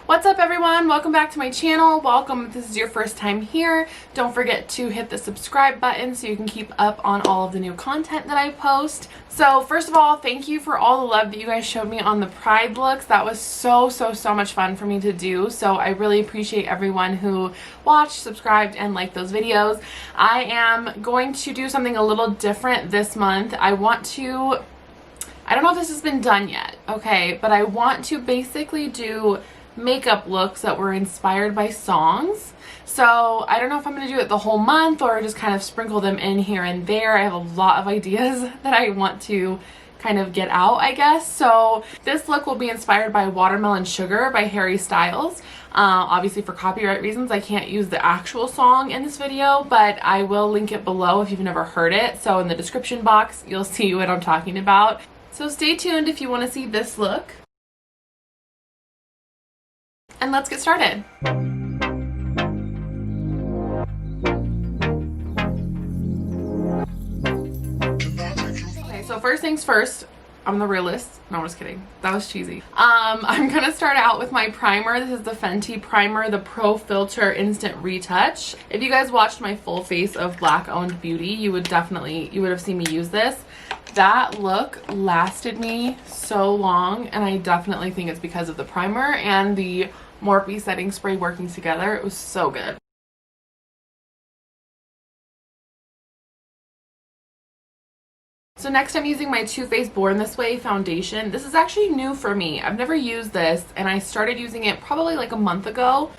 What's up everyone? Welcome back to my channel. Welcome if this is your first time here. Don't forget to hit the subscribe button so you can keep up on all of the new content that I post. So first of all, thank you for all the love that you guys showed me on the Pride looks. That was so much fun for me to do. So I really appreciate everyone who watched, subscribed, and liked those videos. I am going to do something a little different this month. I don't know if this has been done yet, okay, but I want to basically do makeup looks that were inspired by songs. So I don't know if I'm going to do it the whole month or just kind of sprinkle them in here and there. I have a lot of ideas that I want to kind of get out, I guess. So this look will be inspired by Watermelon Sugar by Harry Styles. Obviously for copyright reasons I can't use the actual song in this video, but I will link it below if you've never heard it. So in the description box you'll see what I'm talking about. So stay tuned if you want to see this look. And let's get started. Okay, so first things first, I'm the realist. No, I'm just kidding. That was cheesy. I'm gonna start out with my primer. This is the Fenty Primer, the Pro Filter Instant Retouch. If you guys watched my full face of Black Owned Beauty, you would have seen me use this. That look lasted me so long, and I definitely think it's because of the primer and the Morphe setting spray working together. It was so good. So next I'm using my Too Faced Born This Way foundation. This is actually new for me. I've never used this, and I started using it probably like a month ago.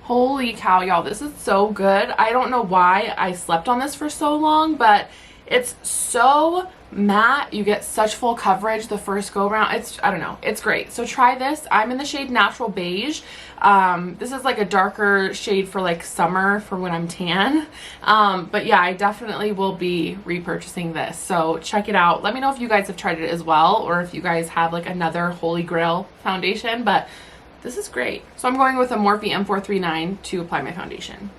Holy cow, y'all, this is so good. I don't know why I slept on this for so long, but it's so matte. You get such full coverage the first go around. I don't know, it's great. So try this. I'm in the shade Natural Beige. This is like a darker shade for like summer for when I'm tan. But yeah, I definitely will be repurchasing this. So check it out. Let me know if you guys have tried it as well, or if you guys have like another holy grail foundation, but this is great. So I'm going with a Morphe M439 to apply my foundation.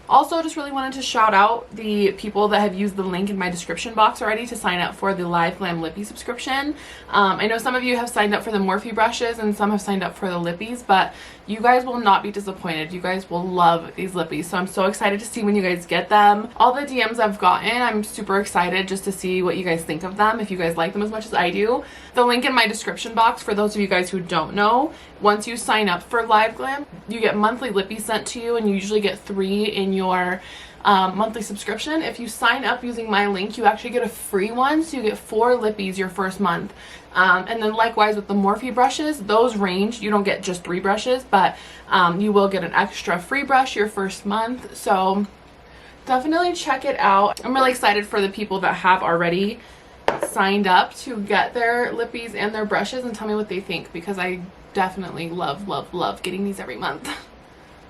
Also, just really wanted to shout out the people that have used the link in my description box already to sign up for the Live Glam Lippy subscription. I know some of you have signed up for the Morphe brushes and some have signed up for the lippies, but you guys will not be disappointed. You guys will love these lippies. So I'm so excited to see when you guys get them. All the DMs I've gotten, I'm super excited just to see what you guys think of them, if you guys like them as much as I do. The link in my description box, for those of you guys who don't know, once you sign up for Live Glam, you get monthly lippies sent to you, and you usually get 3 in your monthly subscription. If you sign up using my link, you actually get a free one, so you get 4 lippies your first month. And then likewise with the Morphe brushes, those range. You don't get just 3 brushes, but you will get an extra free brush your first month. So definitely check it out. I'm really excited for the people that have already signed up to get their lippies and their brushes and tell me what they think, because I definitely love getting these every month.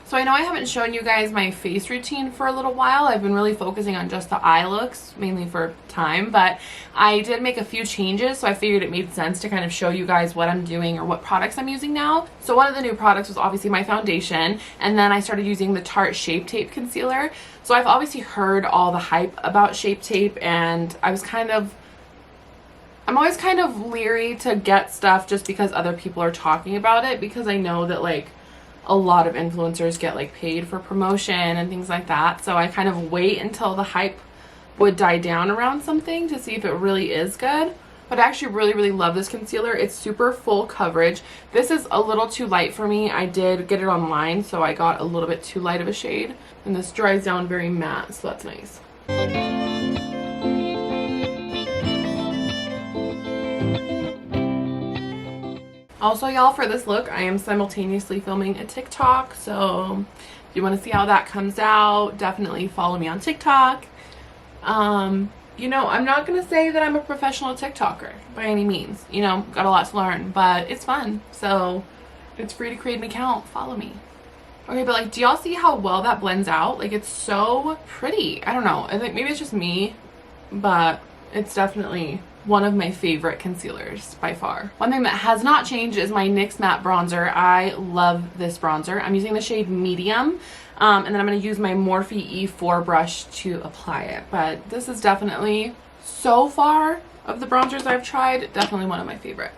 So I know I haven't shown you guys my face routine for a little while. I've been really focusing on just the eye looks, mainly for time, but I did make a few changes, so I figured it made sense to kind of show you guys what I'm doing or what products I'm using now. So one of the new products was obviously my foundation, and then I started using the Tarte Shape Tape Concealer. So I've obviously heard all the hype about Shape Tape, and I'm always kind of leery to get stuff just because other people are talking about it, because I know that like a lot of influencers get like paid for promotion and things like that. So I kind of wait until the hype would die down around something to see if it really is good. But I actually really love this concealer. It's super full coverage. This is a little too light for me. I did get it online, so I got a little bit too light of a shade. And this dries down very matte, so that's nice. Also, y'all, for this look, I am simultaneously filming a TikTok, so if you want to see how that comes out, definitely follow me on TikTok. You know, I'm not going to say that I'm a professional TikToker by any means. You know, got a lot to learn, but it's fun, so it's free to create an account. Follow me. Okay, but like, do y'all see how well that blends out? Like, it's so pretty. I don't know. I think maybe it's just me, but it's definitely one of my favorite concealers by far. One thing that has not changed is my NYX matte bronzer. I love this bronzer. I'm using the shade Medium. And then I'm going to use my Morphe E4 brush to apply it. But this is definitely, so far of the bronzers I've tried, definitely one of my favorite.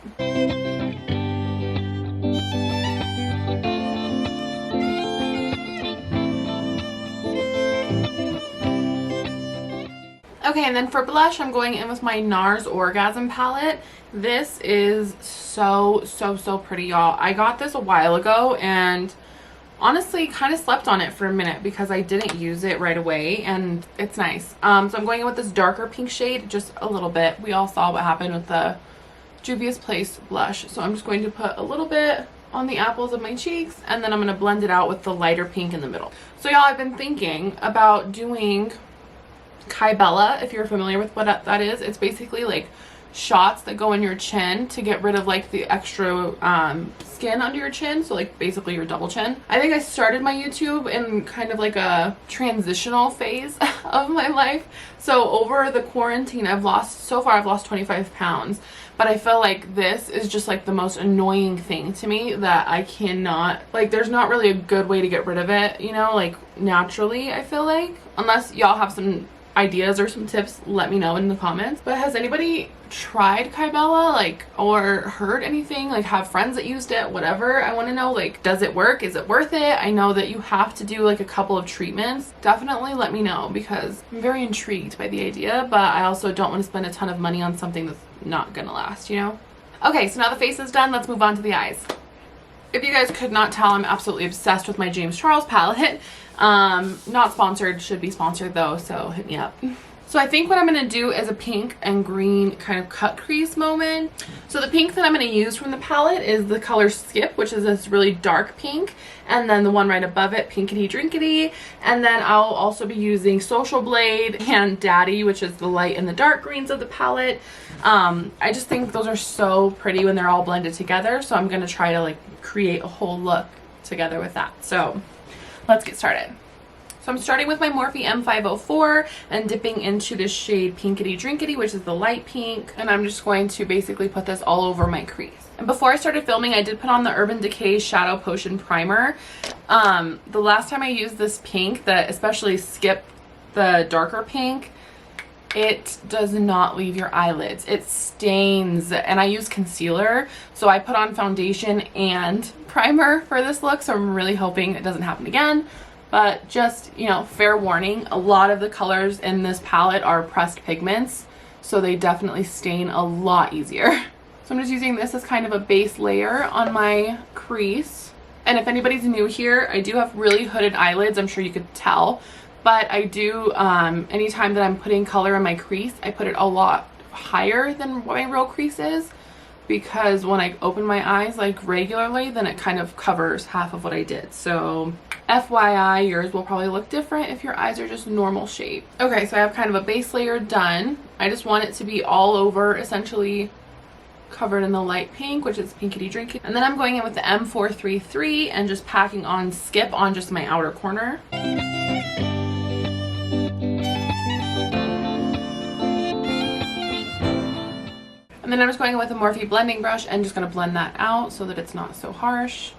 Okay, and then for blush, I'm going in with my NARS Orgasm palette. This is so pretty, y'all. I got this a while ago and honestly kind of slept on it for a minute because I didn't use it right away, and it's nice. So I'm going in with this darker pink shade, just a little bit. We all saw what happened with the Juvia's Place blush. So I'm just going to put a little bit on the apples of my cheeks, and then I'm going to blend it out with the lighter pink in the middle. So y'all, I've been thinking about doing Kybella, if you're familiar with what that is. It's basically like shots that go in your chin to get rid of like the extra skin under your chin, so like basically your double chin. I think I started my YouTube in kind of like a transitional phase of my life. So over the quarantine, I've lost 25 pounds, but I feel like this is just like the most annoying thing to me that I cannot, like, there's not really a good way to get rid of it, you know, like naturally. I feel like, unless y'all have some ideas or some tips, let me know in the comments. But has anybody tried Kybella, like, or heard anything, like have friends that used it, whatever? I want to know, like, does it work? Is it worth it? I know that you have to do like a couple of treatments. Definitely let me know, because I'm very intrigued by the idea, but I also don't want to spend a ton of money on something that's not gonna last, you know? Okay, so now the face is done. Let's move on to the eyes. If you guys could not tell, I'm absolutely obsessed with my James Charles palette. Not sponsored, should be sponsored though, so hit me up. So I think what I'm going to do is a pink and green kind of cut crease moment. So the pink that I'm going to use from the palette is the color Skip, which is this really dark pink. And then the one right above it, Pinkity Drinkity. And then I'll also be using Social Blade and Daddy, which is the light and the dark greens of the palette. I just think those are so pretty when they're all blended together. So I'm going to try to like create a whole look together with that. So let's get started. So I'm starting with my Morphe M504 and dipping into this shade Pinkity Drinkity, which is the light pink. And I'm just going to basically put this all over my crease. And before I started filming, I did put on the Urban Decay Shadow Potion Primer. The last time I used this pink, especially Skip, the darker pink, it does not leave your eyelids. It stains. And I use concealer, so I put on foundation and primer for this look. So I'm really hoping it doesn't happen again. But just, you know, fair warning, a lot of the colors in this palette are pressed pigments, so they definitely stain a lot easier. So I'm just using this as kind of a base layer on my crease. And if anybody's new here, I do have really hooded eyelids, I'm sure you could tell. But I do, anytime that I'm putting color in my crease, I put it a lot higher than what my real crease is. Because when I open my eyes like regularly, then it kind of covers half of what I did. So FYI, yours will probably look different if your eyes are just normal shape. Okay, so I have kind of a base layer done. I just want it to be all over, essentially covered in the light pink, which is Pinkity Drinky. And then I'm going in with the M433 and just packing on Skip on just my outer corner. And then I'm just going in with a Morphe blending brush and just going to blend that out so that it's not so harsh.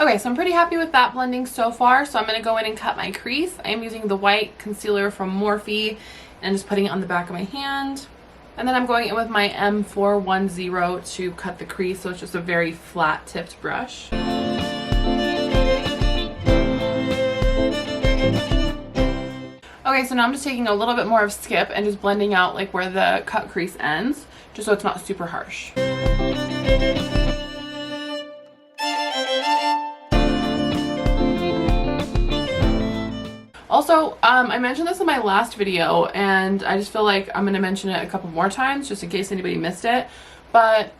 Okay, so I'm pretty happy with that blending so far, so I'm going to go in and cut my crease. I am using the white concealer from Morphe and just putting it on the back of my hand. And then I'm going in with my M410 to cut the crease, so it's just a very flat tipped brush. Okay, so now I'm just taking a little bit more of Skip and just blending out like where the cut crease ends, just so it's not super harsh. Also, I mentioned this in my last video, and I just feel like I'm going to mention it a couple more times just in case anybody missed it. But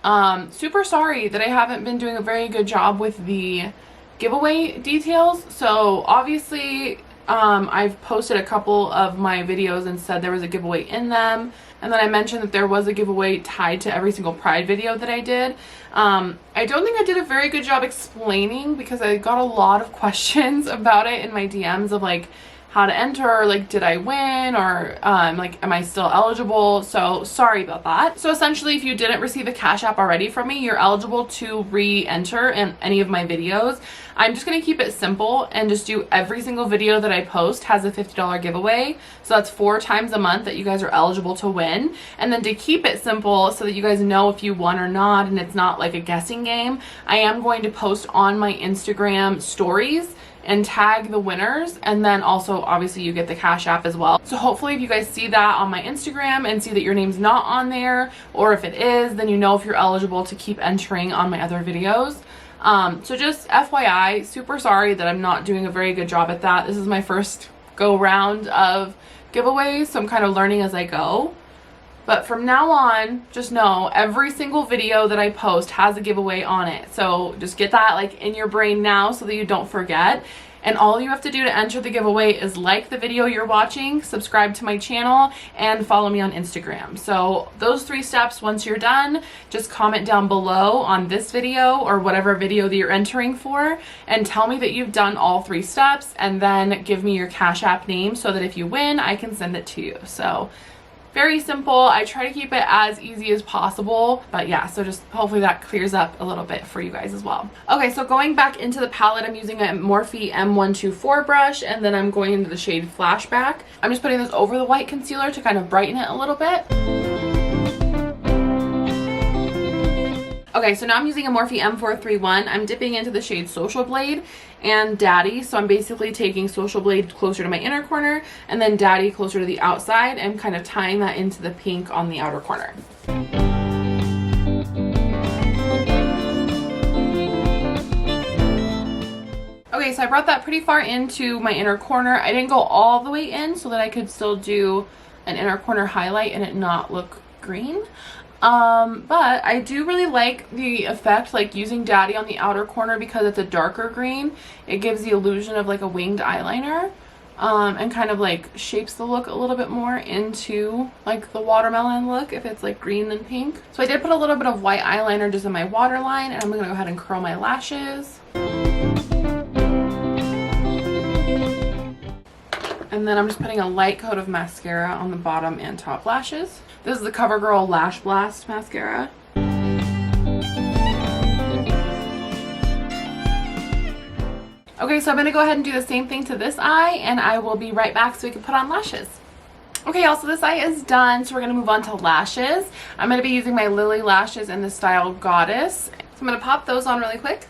super sorry that I haven't been doing a very good job with the giveaway details. So obviously I've posted a couple of my videos and said there was a giveaway in them, and then I mentioned that there was a giveaway tied to every single Pride video that I did. I don't think I did a very good job explaining because I got a lot of questions about it in my DMs of like, how to enter, like did I win, or like am I still eligible. So sorry about that. So essentially, if you didn't receive a Cash App already from me, you're eligible to re-enter in any of my videos. I'm just going to keep it simple and just do every single video that I post has a $50 giveaway. So that's 4 times a month that you guys are eligible to win. And then to keep it simple so that you guys know if you won or not and it's not like a guessing game, I am going to post on my Instagram stories and tag the winners, and then also obviously you get the Cash App as well. So hopefully if you guys see that on my Instagram and see that your name's not on there, or if it is, then you know if you're eligible to keep entering on my other videos. So just FYI, super sorry that I'm not doing a very good job at that. This is my first go round of giveaways, so I'm kind of learning as I go. But from now on, just know every single video that I post has a giveaway on it. So just get that like in your brain now so that you don't forget. And all you have to do to enter the giveaway is like the video you're watching, subscribe to my channel, and follow me on Instagram. So those 3 steps, once you're done, just comment down below on this video or whatever video that you're entering for and tell me that you've done all 3 steps, and then give me your Cash App name so that if you win, I can send it to you. So very simple. I try to keep it as easy as possible, but yeah, so just hopefully that clears up a little bit for you guys as well. Okay, so going back into the palette, I'm using a Morphe M124 brush, and then I'm going into the shade Flashback. I'm just putting this over the white concealer to kind of brighten it a little bit. Okay, so now I'm using a Morphe M431. I'm dipping into the shade Social Blade and Daddy. So I'm basically taking Social Blade closer to my inner corner and then Daddy closer to the outside, and kind of tying that into the pink on the outer corner. Okay, so I brought that pretty far into my inner corner. I didn't go all the way in so that I could still do an inner corner highlight and it not look green. But I do really like the effect, like using Daddy on the outer corner because it's a darker green. It gives the illusion of like a winged eyeliner, and kind of like shapes the look a little bit more into like the watermelon look if it's like green than pink. So I did put a little bit of white eyeliner just in my waterline, and I'm gonna go ahead and curl my lashes. And then I'm just putting a light coat of mascara on the bottom and top lashes. This is the CoverGirl Lash Blast mascara. Okay, so I'm going to go ahead and do the same thing to this eye, and I will be right back so we can put on lashes. Okay, y'all, so this eye is done, so we're going to move on to lashes. I'm going to be using my Lily lashes in the style Goddess. So I'm going to pop those on really quick.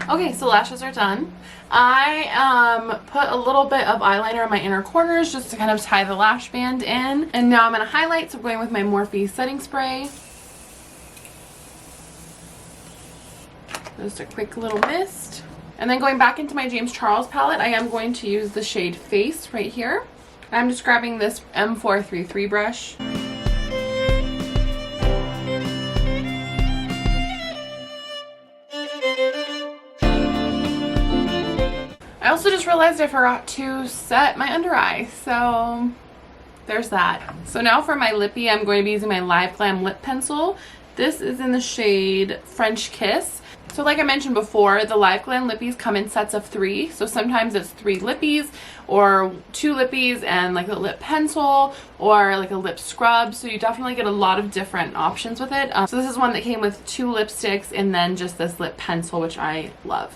Okay, so lashes are done. I put a little bit of eyeliner in my inner corners just to kind of tie the lash band in. And now I'm going to highlight, so I'm going with my Morphe setting spray. Just a quick little mist. And then going back into my James Charles palette, I am going to use the shade Face right here. I'm just grabbing this M433 brush. I also just realized I forgot to set my under eye, so there's that. So now for my lippy, I'm going to be using my Live Glam lip pencil. This is in the shade French Kiss. So like I mentioned before, the Live Glam lippies come in sets of 3. So sometimes it's 3 lippies or 2 lippies and like a lip pencil or like a lip scrub. So you definitely get a lot of different options with it. So this is one that came with 2 lipsticks and then just this lip pencil, which I love.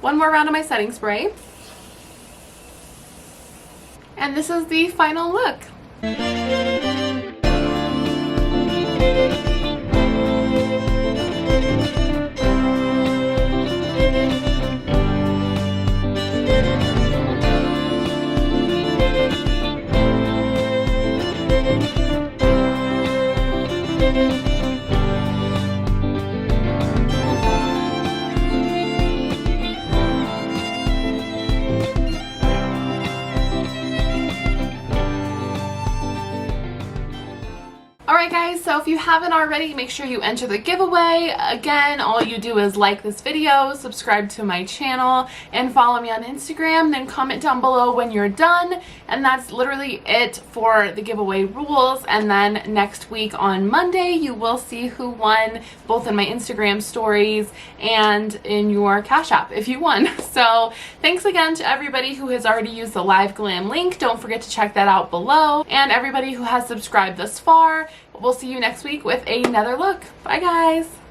One more round of my setting spray. And this is the final look. Alright guys, so if you haven't already, make sure you enter the giveaway. Again, all you do is like this video, subscribe to my channel, and follow me on Instagram. Then comment down below when you're done. And that's literally it for the giveaway rules. And then next week on Monday, you will see who won, both in my Instagram stories and in your Cash App if you won. So thanks again to everybody who has already used the Live Glam link. Don't forget to check that out below. And everybody who has subscribed thus far. We'll see you next week with another look. Bye guys.